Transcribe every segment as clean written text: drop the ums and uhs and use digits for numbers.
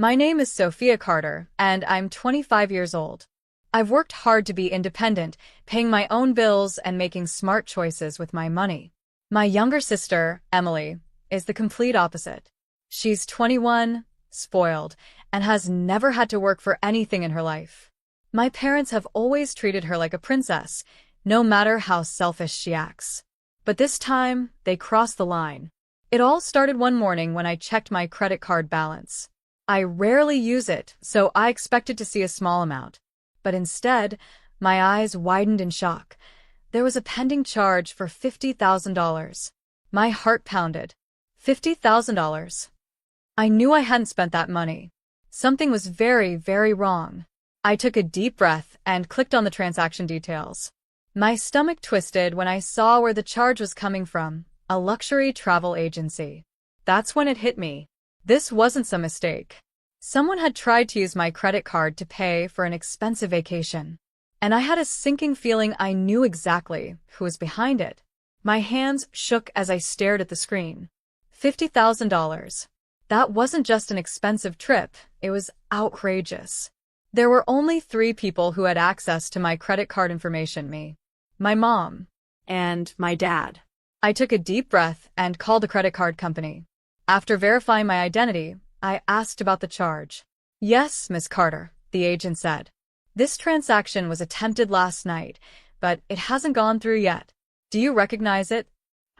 My name is Sophia Carter, and I'm 25 years old. I've worked hard to be independent, paying my own bills and making smart choices with my money. My younger sister, Emily, is the complete opposite. She's 21, spoiled, and has never had to work for anything in her life. My parents have always treated her like a princess, no matter how selfish she acts. But this time, they crossed the line. It all started one morning when I checked my credit card balance. I rarely use it, so I expected to see a small amount. But instead, my eyes widened in shock. There was a pending charge for $50,000. My heart pounded. $50,000. I knew I hadn't spent that money. Something was very, very wrong. I took a deep breath and clicked on the transaction details. My stomach twisted when I saw where the charge was coming from, a luxury travel agency. That's when it hit me. This wasn't some mistake. Someone had tried to use my credit card to pay for an expensive vacation. And I had a sinking feeling I knew exactly who was behind it. My hands shook as I stared at the screen. $50,000. That wasn't just an expensive trip, it was outrageous. There were only 3 people who had access to my credit card information: me, my mom, and my dad. I took a deep breath and called the credit card company. After verifying my identity, I asked about the charge. "Yes, Miss Carter," the agent said. "This transaction was attempted last night, but it hasn't gone through yet. Do you recognize it?"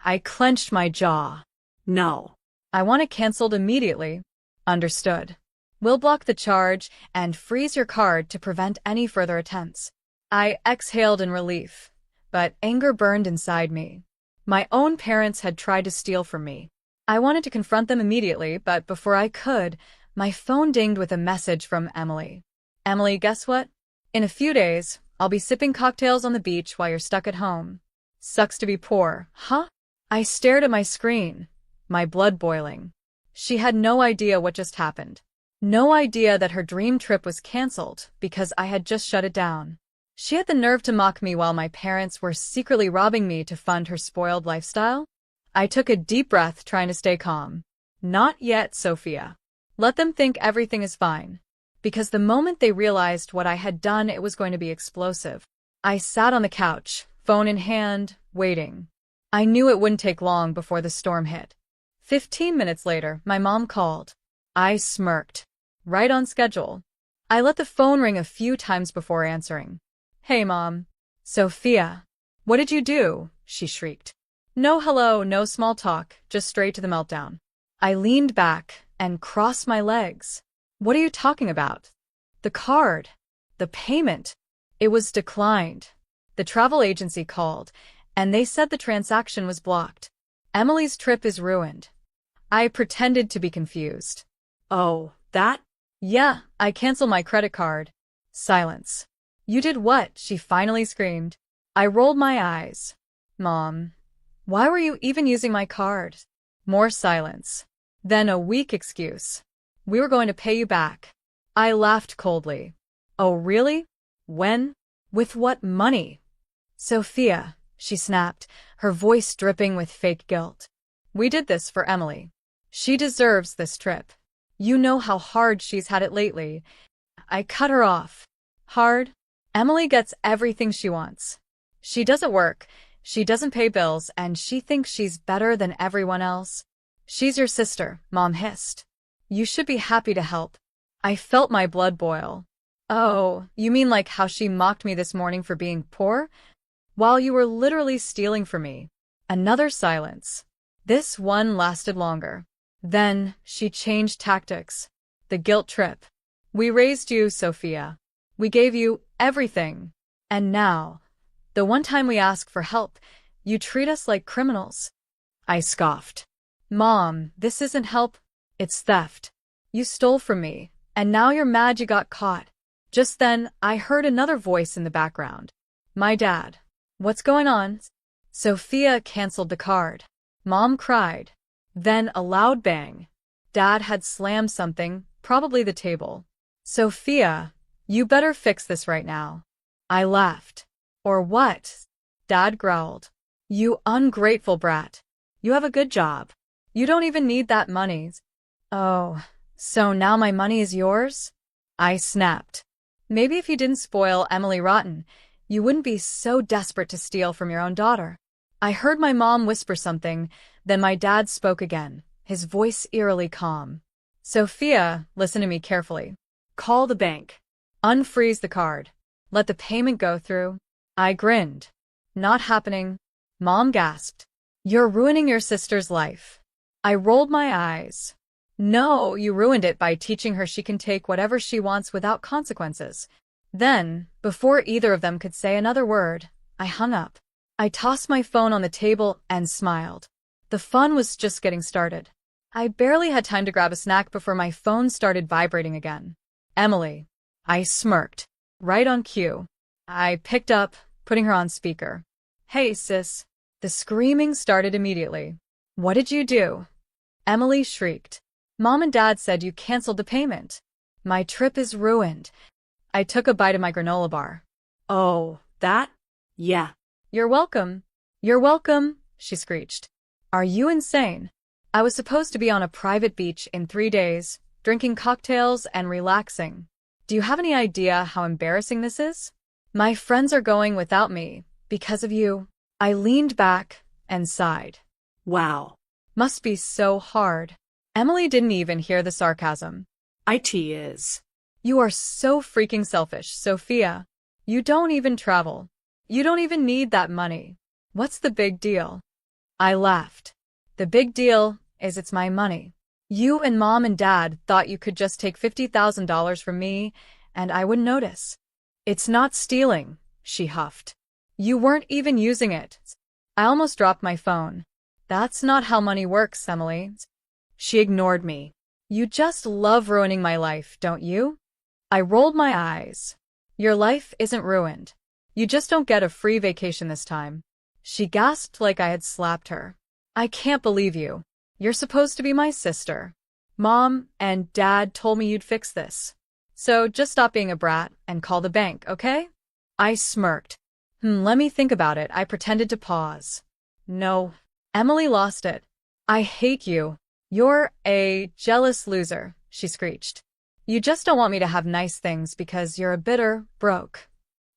I clenched my jaw. "No. I want it canceled immediately." "Understood. We'll block the charge and freeze your card to prevent any further attempts." I exhaled in relief, but anger burned inside me. My own parents had tried to steal from me. I wanted to confront them immediately, but before I could, my phone dinged with a message from Emily. "Emily, guess what? In a few days, I'll be sipping cocktails on the beach while you're stuck at home. Sucks to be poor, huh?" I stared at my screen, my blood boiling. She had no idea what just happened. No idea that her dream trip was canceled because I had just shut it down. She had the nerve to mock me while my parents were secretly robbing me to fund her spoiled lifestyle? I took a deep breath, trying to stay calm. "Not yet, Sophia. Let them think everything is fine." Because the moment they realized what I had done, it was going to be explosive. I sat on the couch, phone in hand, waiting. I knew it wouldn't take long before the storm hit. 15 minutes later, my mom called. I smirked. Right on schedule. I let the phone ring a few times before answering. "Hey, Mom." "Sophia, what did you do?" she shrieked. No hello, no small talk, just straight to the meltdown. I leaned back and crossed my legs. "What are you talking about?" "The card. The payment. It was declined. The travel agency called, and they said the transaction was blocked. Emily's trip is ruined." I pretended to be confused. "Oh, that?" "Yeah, I canceled my credit card." Silence. "You did what?" she finally screamed. I rolled my eyes. "Mom, why were you even using my card?" More silence. Then a weak excuse. "We were going to pay you back." I laughed coldly. "Oh, really? When? With what money?" "Sophia," she snapped, her voice dripping with fake guilt. "We did this for Emily. She deserves this trip. You know how hard she's had it lately." I cut her off. "Hard? Emily gets everything she wants. She doesn't work, she doesn't pay bills, and she thinks she's better than everyone else. She's your sister," Mom hissed. "You should be happy to help." I felt my blood boil. "Oh, you mean like how she mocked me this morning for being poor? While you were literally stealing from me." Another silence. This one lasted longer. Then she changed tactics. "The guilt trip. We raised you, Sophia. We gave you everything. And now, the one time we ask for help, you treat us like criminals." I scoffed. "Mom, this isn't help. It's theft. You stole from me, and now you're mad you got caught." Just then, I heard another voice in the background. My dad. "What's going on?" Sophia canceled the card. Mom cried. Then a loud bang. Dad had slammed something, probably the table. "Sophia, you better fix this right now." I laughed. "Or what?" Dad growled. "You ungrateful brat. You have a good job. You don't even need that money." "Oh, So now my money is yours? I snapped. Maybe if you didn't spoil Emily rotten, you wouldn't be so desperate to steal from your own daughter. I heard my mom whisper something, then my dad spoke again, his voice eerily calm. Sophia, listen to me carefully. Call the bank. Unfreeze the card. Let the payment go through. I grinned. Not happening. Mom gasped. You're ruining your sister's life. I rolled my eyes. No, you ruined it by teaching her she can take whatever she wants without consequences. Then, before either of them could say another word, I hung up. I tossed my phone on the table and smiled. The fun was just getting started. I barely had time to grab a snack before my phone started vibrating again. Emily. I smirked. Right on cue. I picked up, putting her on speaker. Hey, sis. The screaming started immediately. What did you do? Emily shrieked. Mom and Dad said you canceled the payment. My trip is ruined. I took a bite of my granola bar. Oh, that? Yeah. You're welcome. You're welcome, she screeched. Are you insane? I was supposed to be on a private beach in 3 days, drinking cocktails and relaxing. Do you have any idea how embarrassing this is? My friends are going without me, because of you. I leaned back and sighed. Wow. Must be so hard. Emily didn't even hear the sarcasm. It is. You are so freaking selfish, Sophia. You don't even travel. You don't even need that money. What's the big deal? I laughed. The big deal is it's my money. You and Mom and Dad thought you could just take $50,000 from me, and I wouldn't notice. It's not stealing, she huffed. You weren't even using it. I almost dropped my phone. That's not how money works, Emily. She ignored me. You just love ruining my life, don't you? I rolled my eyes. Your life isn't ruined. You just don't get a free vacation this time. She gasped like I had slapped her. I can't believe you. You're supposed to be my sister. Mom and Dad told me you'd fix this. So just stop being a brat and call the bank, okay? I smirked. Let me think about it. I pretended to pause. No. Emily lost it. I hate you. You're a jealous loser, she screeched. You just don't want me to have nice things because you're a bitter broke.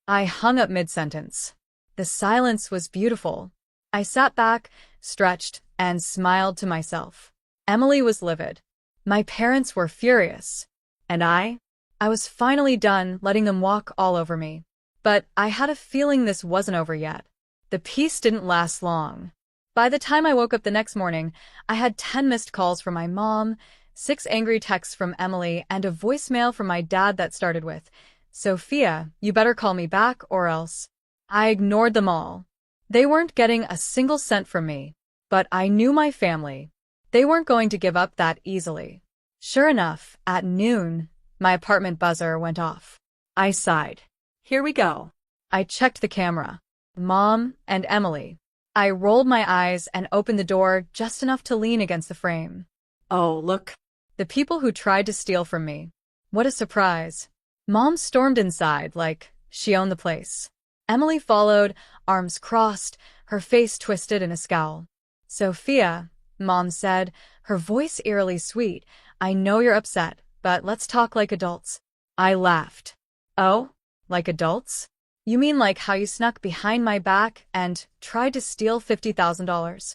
I hung up mid-sentence. The silence was beautiful. I sat back, stretched, and smiled to myself. Emily was livid. My parents were furious. And I was finally done letting them walk all over me. But I had a feeling this wasn't over yet. The peace didn't last long. By the time I woke up the next morning, I had 10 missed calls from my mom, 6 angry texts from Emily, and a voicemail from my dad that started with, Sophia, you better call me back or else. I ignored them all. They weren't getting a single cent from me. But I knew my family. They weren't going to give up that easily. Sure enough, at noon, my apartment buzzer went off. I sighed. Here we go. I checked the camera. Mom and Emily. I rolled my eyes and opened the door just enough to lean against the frame. Oh, look. The people who tried to steal from me. What a surprise. Mom stormed inside like she owned the place. Emily followed, arms crossed, her face twisted in a scowl. Sophia, Mom said, her voice eerily sweet, I know you're upset, but let's talk like adults. I laughed. Oh, like adults? You mean like how you snuck behind my back and tried to steal $50,000?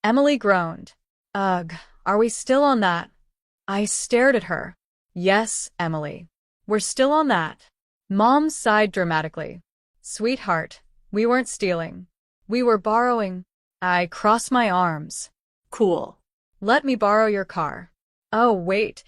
Emily groaned. Ugh, are we still on that? I stared at her. Yes, Emily. We're still on that. Mom sighed dramatically. Sweetheart, we weren't stealing. We were borrowing. I crossed my arms. Cool. Let me borrow your car. Oh, wait.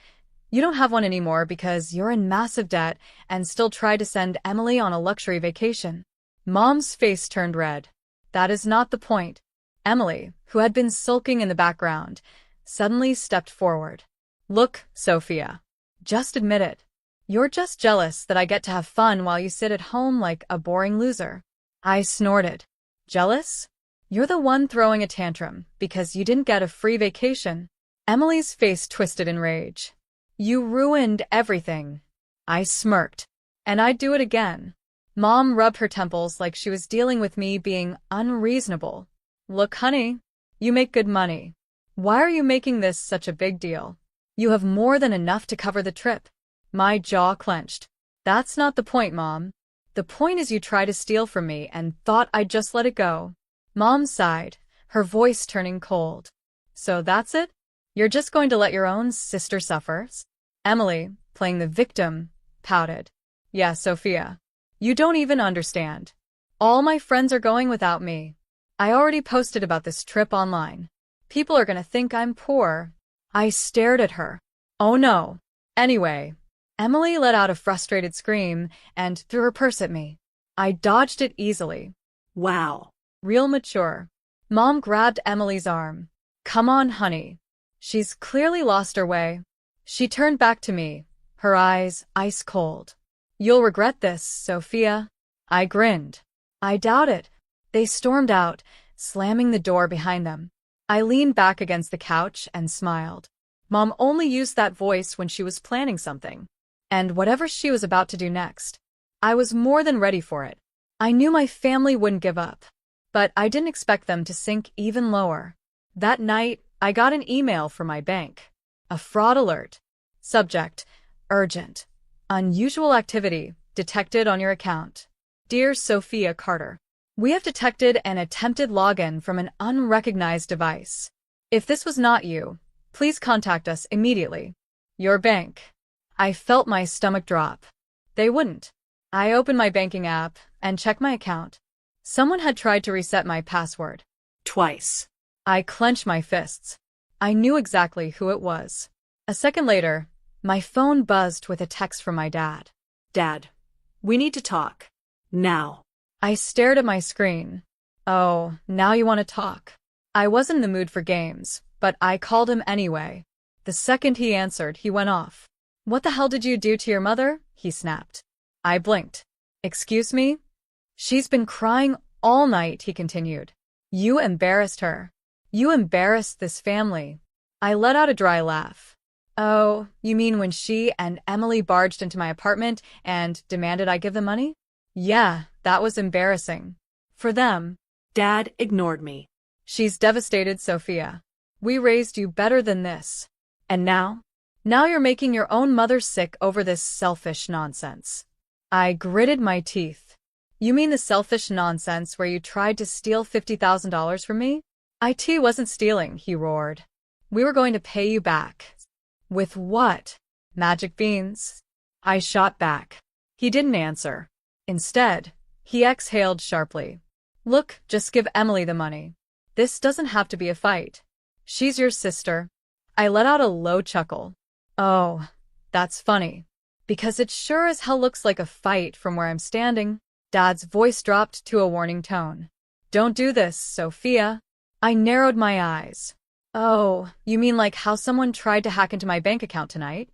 You don't have one anymore because you're in massive debt and still tried to send Emily on a luxury vacation. Mom's face turned red. That is not the point. Emily, who had been sulking in the background, suddenly stepped forward. Look, Sophia. Just admit it. You're just jealous that I get to have fun while you sit at home like a boring loser. I snorted. Jealous? You're the one throwing a tantrum because you didn't get a free vacation. Emily's face twisted in rage. You ruined everything. I smirked. And I'd do it again. Mom rubbed her temples like she was dealing with me being unreasonable. Look, honey, you make good money. Why are you making this such a big deal? You have more than enough to cover the trip. My jaw clenched. That's not the point, Mom. The point is you tried to steal from me and thought I'd just let it go. Mom sighed, her voice turning cold. So that's it? You're just going to let your own sister suffer? Emily, playing the victim, pouted. Yeah, Sophia. You don't even understand. All my friends are going without me. I already posted about this trip online. People are gonna think I'm poor. I stared at her. Oh no. Anyway, Emily let out a frustrated scream and threw her purse at me. I dodged it easily. Wow. Real mature. Mom grabbed Emily's arm. Come on, honey. She's clearly lost her way. She turned back to me, her eyes ice cold. You'll regret this, Sophia. I grinned. I doubt it. They stormed out, slamming the door behind them. I leaned back against the couch and smiled. Mom only used that voice when she was planning something. And whatever she was about to do next, I was more than ready for it. I knew my family wouldn't give up, but I didn't expect them to sink even lower. That night, I got an email from my bank. A fraud alert. Subject: urgent. Unusual activity detected on your account. Dear Sophia Carter, we have detected an attempted login from an unrecognized device. If this was not you, please contact us immediately. Your bank. I felt my stomach drop. They wouldn't. I opened my banking app and checked my account. Someone had tried to reset my password. Twice. I clenched my fists. I knew exactly who it was. A second later, my phone buzzed with a text from my dad. Dad, we need to talk. Now. I stared at my screen. Oh, now you want to talk. I wasn't in the mood for games, but I called him anyway. The second he answered, he went off. What the hell did you do to your mother? He snapped. I blinked. Excuse me? She's been crying all night, he continued. You embarrassed her. You embarrassed this family. I let out a dry laugh. Oh, you mean when she and Emily barged into my apartment and demanded I give them money? Yeah, that was embarrassing. For them. Dad ignored me. She's devastated, Sophia. We raised you better than this. And now? Now you're making your own mother sick over this selfish nonsense. I gritted my teeth. You mean the selfish nonsense where you tried to steal $50,000 from me? IT wasn't stealing, he roared. We were going to pay you back. With what? Magic beans? I shot back. He didn't answer. Instead, he exhaled sharply. Look, just give Emily the money. This doesn't have to be a fight. She's your sister. I let out a low chuckle. Oh, that's funny. Because it sure as hell looks like a fight from where I'm standing. Dad's voice dropped to a warning tone. Don't do this, Sophia. I narrowed my eyes. Oh, you mean like how someone tried to hack into my bank account tonight?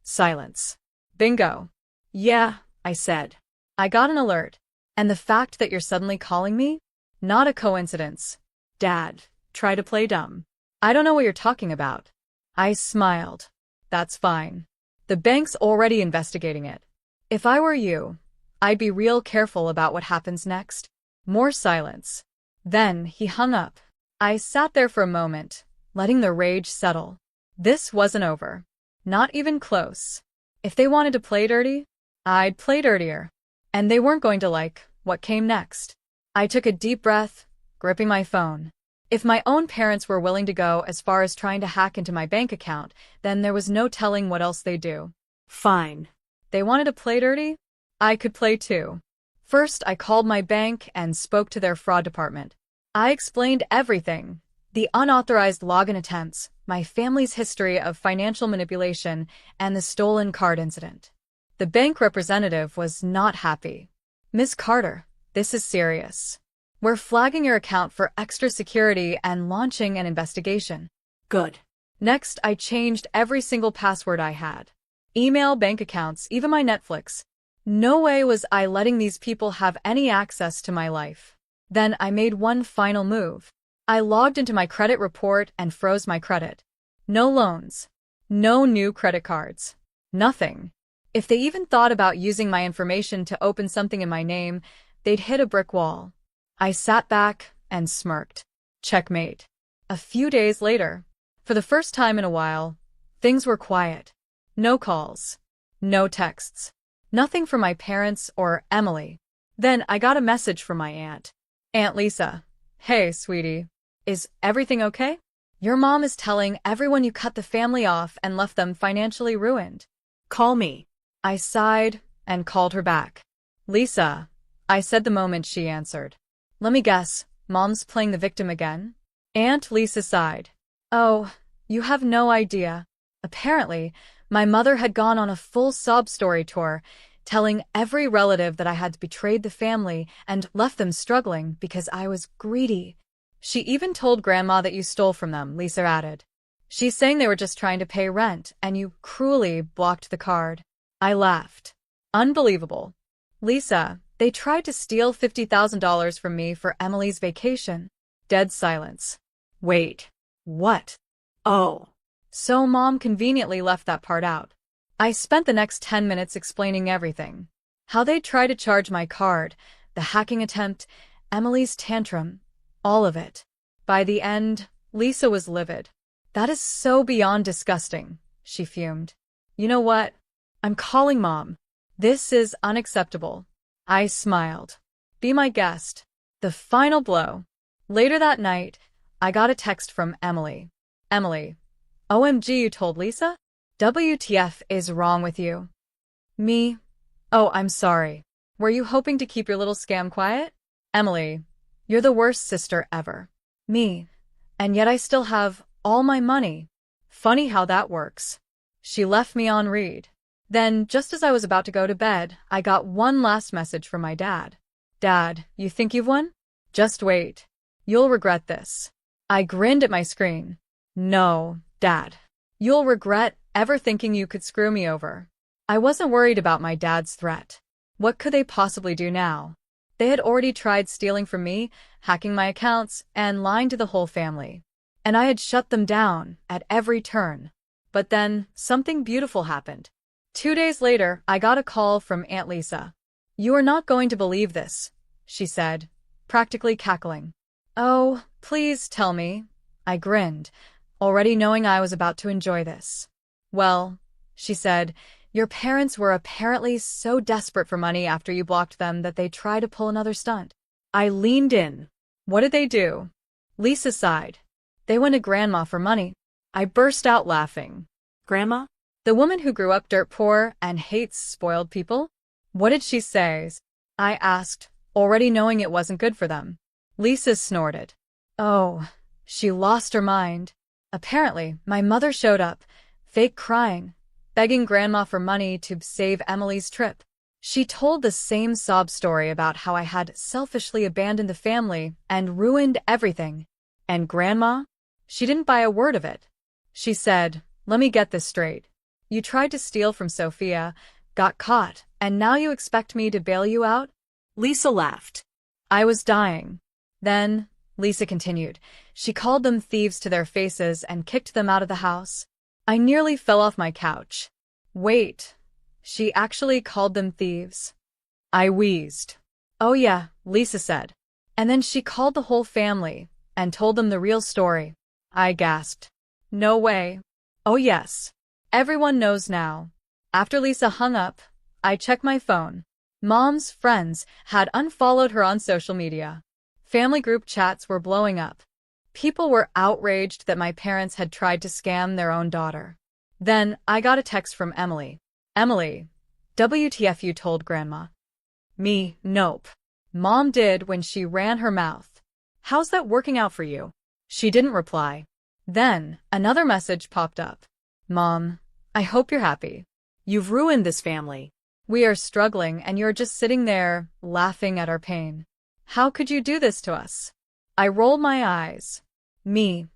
Silence. Bingo. Yeah, I said. I got an alert. And the fact that you're suddenly calling me? Not a coincidence. Dad, try to play dumb. I don't know what you're talking about. I smiled. That's fine. The bank's already investigating it. If I were you, I'd be real careful about what happens next. More silence. Then he hung up. I sat there for a moment, letting the rage settle. This wasn't over. Not even close. If they wanted to play dirty, I'd play dirtier. And they weren't going to like what came next. I took a deep breath, gripping my phone. If my own parents were willing to go as far as trying to hack into my bank account, then there was no telling what else they'd do. Fine. They wanted to play dirty? I could play too. First, I called my bank and spoke to their fraud department. I explained everything. The unauthorized login attempts, my family's history of financial manipulation, and the stolen card incident. The bank representative was not happy. Miss Carter, this is serious. We're flagging your account for extra security and launching an investigation. Good. Next, I changed every single password I had. Email, bank accounts, even my Netflix. No way was I letting these people have any access to my life. Then I made one final move. I logged into my credit report and froze my credit. No loans. No new credit cards. Nothing. If they even thought about using my information to open something in my name, they'd hit a brick wall. I sat back and smirked. Checkmate. A few days later, for the first time in a while, Things were quiet. No calls. No texts. Nothing from my parents or Emily. Then I got a message from my aunt. Aunt Lisa. Hey, sweetie. Is everything okay? Your mom is telling everyone you cut the family off and left them financially ruined. Call me. I sighed and called her back. Lisa, I said the moment she answered. Let me guess, Mom's playing the victim again? Aunt Lisa sighed. Oh, you have no idea. Apparently, my mother had gone on a full sob story tour, telling every relative that I had betrayed the family and left them struggling because I was greedy. She even told Grandma that you stole from them, Lisa added. She's saying they were just trying to pay rent and you cruelly blocked the card. I laughed. Unbelievable. Lisa, they tried to steal $50,000 from me for Emily's vacation. Dead silence. Wait. What? Oh. So Mom conveniently left that part out. I spent the next 10 minutes explaining everything. How they tried to charge my card, the hacking attempt, Emily's tantrum, all of it. By the end, Lisa was livid. That is so beyond disgusting, she fumed. You know what? I'm calling Mom. This is unacceptable. I smiled. Be my guest. The final blow. Later that night, I got a text from Emily. Emily. OMG, you told Lisa? WTF is wrong with you? Me? Oh, I'm sorry. Were you hoping to keep your little scam quiet? Emily. You're the worst sister ever. Me. And yet I still have all my money. Funny how that works. She left me on read. Then, just as I was about to go to bed, I got one last message from my dad. Dad, you think you've won? Just wait. You'll regret this. I grinned at my screen. No, Dad. You'll regret ever thinking you could screw me over. I wasn't worried about my dad's threat. What could they possibly do now? They had already tried stealing from me, hacking my accounts, and lying to the whole family. And I had shut them down at every turn. But then, something beautiful happened. 2 days later, I got a call from Aunt Lisa. You are not going to believe this, she said, practically cackling. Oh, please tell me. I grinned, already knowing I was about to enjoy this. Well, she said, your parents were apparently so desperate for money after you blocked them that they tried to pull another stunt. I leaned in. What did they do? Lisa sighed. They went to Grandma for money. I burst out laughing. Grandma? The woman who grew up dirt poor and hates spoiled people? What did she say? I asked, already knowing it wasn't good for them. Lisa snorted. Oh, she lost her mind. Apparently, my mother showed up, fake crying, begging Grandma for money to save Emily's trip. She told the same sob story about how I had selfishly abandoned the family and ruined everything. And Grandma? She didn't buy a word of it. She said, let me get this straight. You tried to steal from Sophia, got caught, and now you expect me to bail you out? Lisa laughed. I was dying. Then, Lisa continued, she called them thieves to their faces and kicked them out of the house. I nearly fell off my couch. Wait, she actually called them thieves? I wheezed. Oh yeah, Lisa said. And then she called the whole family and told them the real story. I gasped. No way. Oh yes. Everyone knows now. After Lisa hung up, I checked my phone. Mom's friends had unfollowed her on social media. Family group chats were blowing up. People were outraged that my parents had tried to scam their own daughter. Then I got a text from Emily. Emily, WTF you told Grandma? Me, nope. Mom did when she ran her mouth. How's that working out for you? She didn't reply. Then another message popped up. Mom, I hope you're happy. You've ruined this family. We are struggling and you're just sitting there, laughing at our pain. How could you do this to us? I rolled my eyes. Me.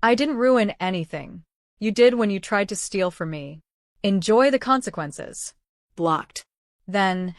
I didn't ruin anything. You did when you tried to steal from me. Enjoy the consequences. Blocked. Then,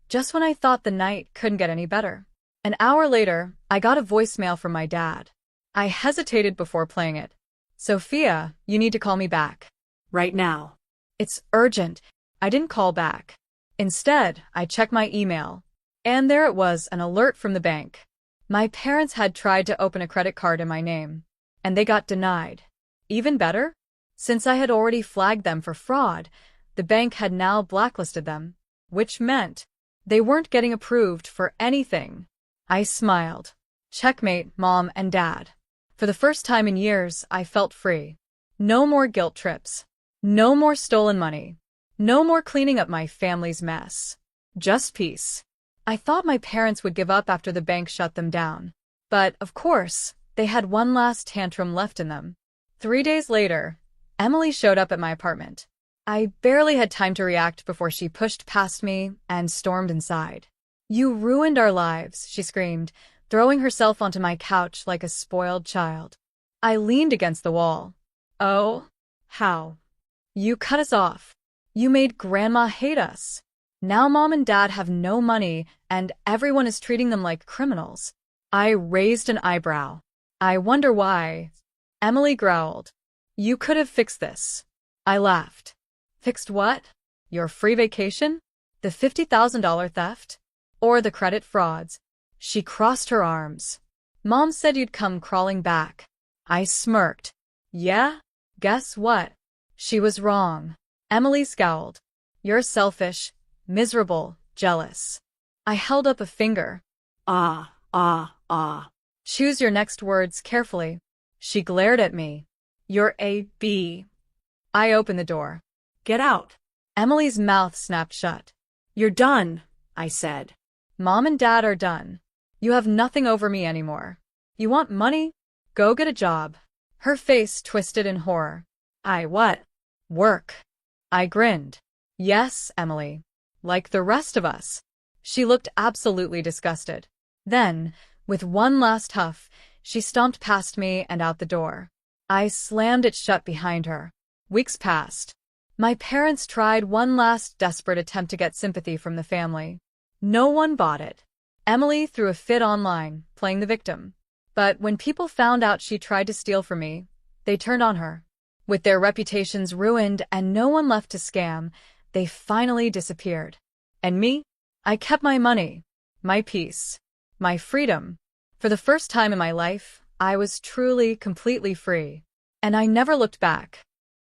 just when I thought the night couldn't get any better, an hour later, I got a voicemail from my dad. I hesitated before playing it. Sophia, you need to call me back. Right now. It's urgent. I didn't call back. Instead, I checked my email. And there it was, an alert from the bank. My parents had tried to open a credit card in my name. And they got denied. Even better? Since I had already flagged them for fraud, the bank had now blacklisted them, which meant they weren't getting approved for anything. I smiled. Checkmate, Mom and Dad. For the first time in years, I felt free. No more guilt trips. No more stolen money. No more cleaning up my family's mess. Just peace. I thought my parents would give up after the bank shut them down. But, of course, they had one last tantrum left in them. 3 days later, Emily showed up at my apartment. I barely had time to react before she pushed past me and stormed inside. "You ruined our lives," she screamed, throwing herself onto my couch like a spoiled child. I leaned against the wall. "Oh? How? You cut us off. You made Grandma hate us. Now Mom and Dad have no money and everyone is treating them like criminals." I raised an eyebrow. "I wonder why." Emily growled. "You could have fixed this." I laughed. "Fixed what? Your free vacation? The $50,000 theft? Or the credit frauds?" She crossed her arms. "Mom said you'd come crawling back." I smirked. "Yeah? Guess what? She was wrong." Emily scowled. "You're selfish, miserable, jealous." I held up a finger. Ah. "Choose your next words carefully." She glared at me. "You're a B." I opened the door. Get out. Emily's mouth snapped shut. You're done, I said. "Mom and Dad are done. You have nothing over me anymore. You want money? Go get a job." Her face twisted in horror. What? Work." I grinned. "Yes, Emily. Like the rest of us." She looked absolutely disgusted. Then, with one last huff, she stomped past me and out the door. I slammed it shut behind her. Weeks passed. My parents tried one last desperate attempt to get sympathy from the family. No one bought it. Emily threw a fit online, playing the victim. But when people found out she tried to steal from me, they turned on her. With their reputations ruined and no one left to scam, they finally disappeared. And me? I kept my money, my peace, my freedom. For the first time in my life, I was truly, completely free. And I never looked back.